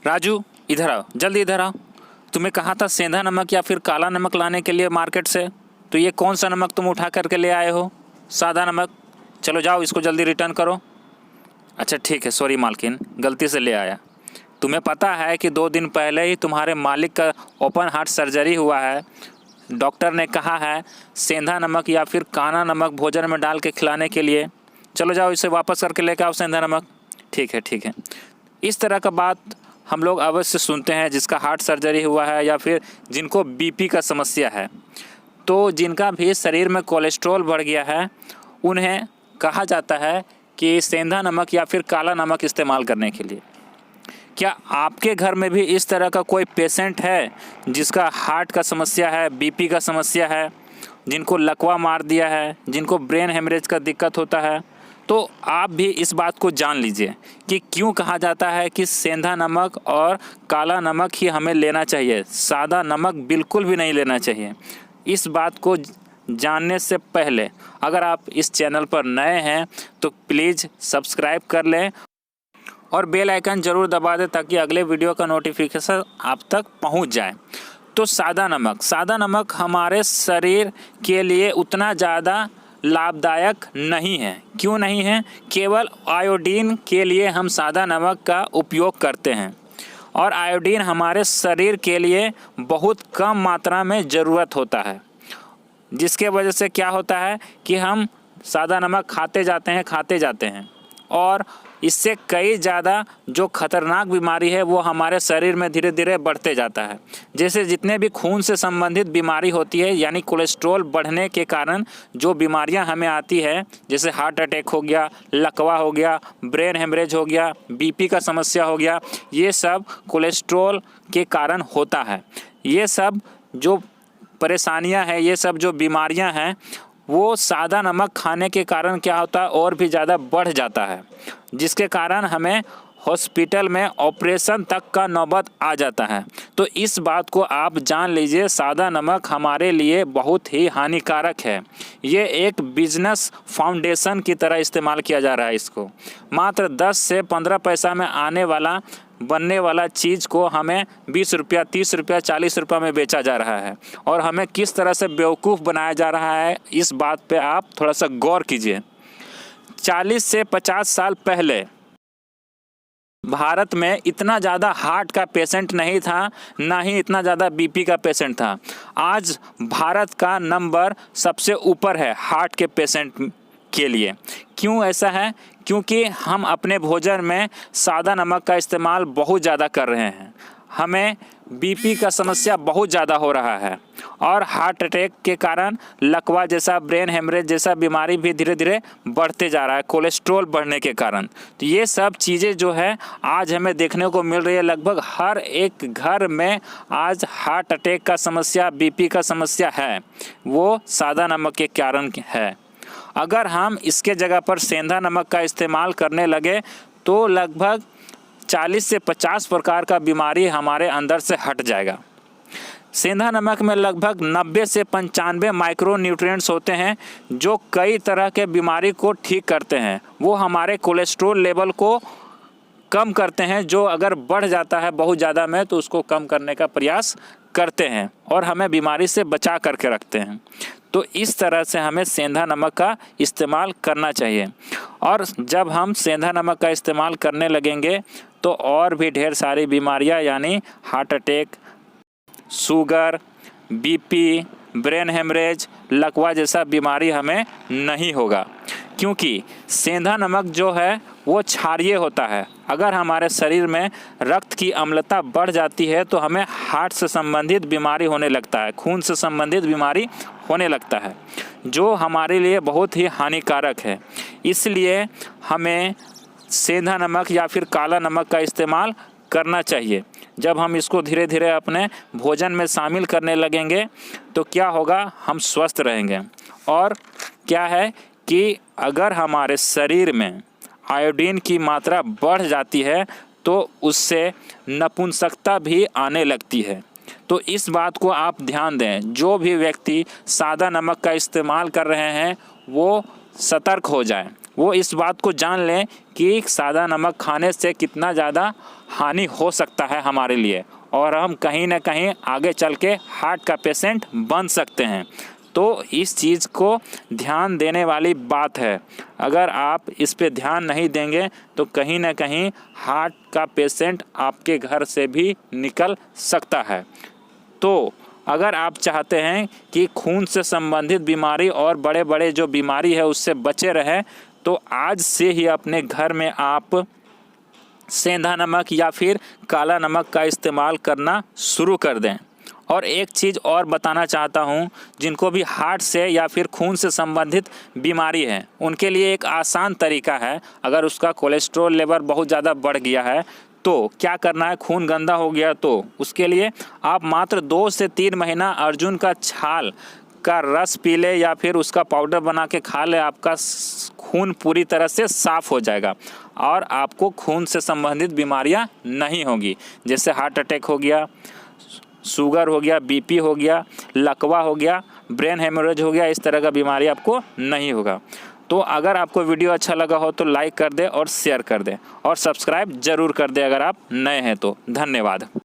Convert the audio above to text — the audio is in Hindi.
राजू, इधर आओ, जल्दी इधर आओ। तुम्हें कहा था सेंधा नमक या फिर काला नमक लाने के लिए मार्केट से, तो ये कौन सा नमक तुम उठा करके ले आए हो? सादा नमक। चलो जाओ, इसको जल्दी रिटर्न करो। अच्छा ठीक है, सॉरी मालकिन, गलती से ले आया। तुम्हें पता है कि 2 दिन पहले ही तुम्हारे मालिक का ओपन हार्ट सर्जरी हुआ है। डॉक्टर ने कहा है सेंधा नमक या फिर काला नमक भोजन में डाल के खिलाने के लिए। चलो जाओ, इसे वापस करके लेकर आओ सेंधा नमक। ठीक है ठीक है। इस तरह का बात हम लोग अवश्य सुनते हैं, जिसका हार्ट सर्जरी हुआ है या फिर जिनको बीपी का समस्या है, तो जिनका भी शरीर में कोलेस्ट्रॉल बढ़ गया है, उन्हें कहा जाता है कि सेंधा नमक या फिर काला नमक इस्तेमाल करने के लिए। क्या आपके घर में भी इस तरह का कोई पेशेंट है जिसका हार्ट का समस्या है, बीपी का समस्या है, जिनको लकवा मार दिया है, जिनको ब्रेन हेमरेज का दिक्कत होता है? तो आप भी इस बात को जान लीजिए कि क्यों कहा जाता है कि सेंधा नमक और काला नमक ही हमें लेना चाहिए, सादा नमक बिल्कुल भी नहीं लेना चाहिए। इस बात को जानने से पहले अगर आप इस चैनल पर नए हैं तो प्लीज़ सब्सक्राइब कर लें और बेल आइकन ज़रूर दबा दें ताकि अगले वीडियो का नोटिफिकेशन आप तक पहुंच जाए। तो सादा नमक हमारे शरीर के लिए उतना ज़्यादा लाभदायक नहीं है। क्यों नहीं है? केवल आयोडीन के लिए हम सादा नमक का उपयोग करते हैं और आयोडीन हमारे शरीर के लिए बहुत कम मात्रा में ज़रूरत होता है, जिसके वजह से क्या होता है कि हम सादा नमक खाते जाते हैं और इससे कई ज़्यादा जो खतरनाक बीमारी है वो हमारे शरीर में धीरे धीरे बढ़ते जाता है। जैसे जितने भी खून से संबंधित बीमारी होती है, यानी कोलेस्ट्रॉल बढ़ने के कारण जो बीमारियां हमें आती है, जैसे हार्ट अटैक हो गया, लकवा हो गया, ब्रेन हेमरेज हो गया, बीपी का समस्या हो गया, ये सब कोलेस्ट्रॉल के कारण होता है। ये सब जो परेशानियां हैं, ये सब जो बीमारियां हैं, वो सादा नमक खाने के कारण क्या होता है और भी ज़्यादा बढ़ जाता है, जिसके कारण हमें हॉस्पिटल में ऑपरेशन तक का नौबत आ जाता है। तो इस बात को आप जान लीजिए, सादा नमक हमारे लिए बहुत ही हानिकारक है। ये एक बिजनेस फाउंडेशन की तरह इस्तेमाल किया जा रहा है। इसको मात्र 10 से 15 पैसा में बनने वाला चीज़ को हमें 20 रुपया, 30 रुपया, 40 रुपया में बेचा जा रहा है और हमें किस तरह से बेवकूफ़ बनाया जा रहा है, इस बात पे आप थोड़ा सा गौर कीजिए। 40 से 50 साल पहले भारत में इतना ज़्यादा हार्ट का पेशेंट नहीं था, ना ही इतना ज़्यादा बीपी का पेशेंट था। आज भारत का नंबर सबसे ऊपर है हार्ट के पेशेंट के लिए। क्यों ऐसा है? क्योंकि हम अपने भोजन में सादा नमक का इस्तेमाल बहुत ज़्यादा कर रहे हैं। हमें बीपी का समस्या बहुत ज़्यादा हो रहा है और हार्ट अटैक के कारण लकवा जैसा, ब्रेन हेमरेज जैसा बीमारी भी धीरे धीरे बढ़ते जा रहा है, कोलेस्ट्रॉल बढ़ने के कारण। तो ये सब चीज़ें जो है आज हमें देखने को मिल रही है। लगभग हर एक घर में आज हार्ट अटैक का समस्या, बीपी का समस्या है, वो सादा नमक के कारण है। अगर हम इसके जगह पर सेंधा नमक का इस्तेमाल करने लगे तो लगभग 40 से 50 प्रकार का बीमारी हमारे अंदर से हट जाएगा। सेंधा नमक में लगभग 90 से 95 माइक्रो न्यूट्रिएंट्स होते हैं जो कई तरह के बीमारी को ठीक करते हैं। वो हमारे कोलेस्ट्रॉल लेवल को कम करते हैं, जो अगर बढ़ जाता है बहुत ज़्यादा में तो उसको कम करने का प्रयास करते हैं और हमें बीमारी से बचा करके रखते हैं। तो इस तरह से हमें सेंधा नमक का इस्तेमाल करना चाहिए। और जब हम सेंधा नमक का इस्तेमाल करने लगेंगे तो और भी ढेर सारी बीमारियां, यानी heart attack, sugar, BP, brain haemorrhage, लकवा जैसा बीमारी हमें नहीं होगा। क्योंकि सेंधा नमक जो है वो क्षारीय होता है। अगर हमारे शरीर में रक्त की अम्लता बढ़ जाती है तो हमें हार्ट से संबंधित बीमारी होने लगता है, खून से संबंधित बीमारी होने लगता है, जो हमारे लिए बहुत ही हानिकारक है। इसलिए हमें सेंधा नमक या फिर काला नमक का इस्तेमाल करना चाहिए। जब हम इसको धीरे धीरे अपने भोजन में शामिल करने लगेंगे तो क्या होगा, हम स्वस्थ रहेंगे। और क्या है कि अगर हमारे शरीर में आयोडीन की मात्रा बढ़ जाती है तो उससे नपुंसकता भी आने लगती है। तो इस बात को आप ध्यान दें। जो भी व्यक्ति सादा नमक का इस्तेमाल कर रहे हैं वो सतर्क हो जाएं। वो इस बात को जान लें कि सादा नमक खाने से कितना ज़्यादा हानि हो सकता है हमारे लिए, और हम कहीं ना कहीं आगे चल के हार्ट का पेशेंट बन सकते हैं। तो इस चीज़ को ध्यान देने वाली बात है। अगर आप इस पे ध्यान नहीं देंगे तो कहीं ना कहीं हार्ट का पेशेंट आपके घर से भी निकल सकता है। तो अगर आप चाहते हैं कि खून से संबंधित बीमारी और बड़े बड़े जो बीमारी है उससे बचे रहें, तो आज से ही अपने घर में आप सेंधा नमक या फिर काला नमक का इस्तेमाल करना शुरू कर दें। और एक चीज़ और बताना चाहता हूँ, जिनको भी हार्ट से या फिर खून से संबंधित बीमारी है उनके लिए एक आसान तरीका है। अगर उसका कोलेस्ट्रॉल लेवल बहुत ज़्यादा बढ़ गया है तो क्या करना है, खून गंदा हो गया तो उसके लिए आप मात्र 2 से 3 महीना अर्जुन का छाल का रस पी ले या फिर उसका पाउडर बना के खा ले। आपका खून पूरी तरह से साफ़ हो जाएगा और आपको खून से संबंधित बीमारियां नहीं होगी, जैसे हार्ट अटैक हो गया, शुगर हो गया, बीपी हो गया, लकवा हो गया, ब्रेन हेमोरेज हो गया। इस तरह का बीमारी आपको नहीं होगा। तो अगर आपको वीडियो अच्छा लगा हो तो लाइक कर दे और शेयर कर दे और सब्सक्राइब ज़रूर कर दे अगर आप नए हैं तो। धन्यवाद।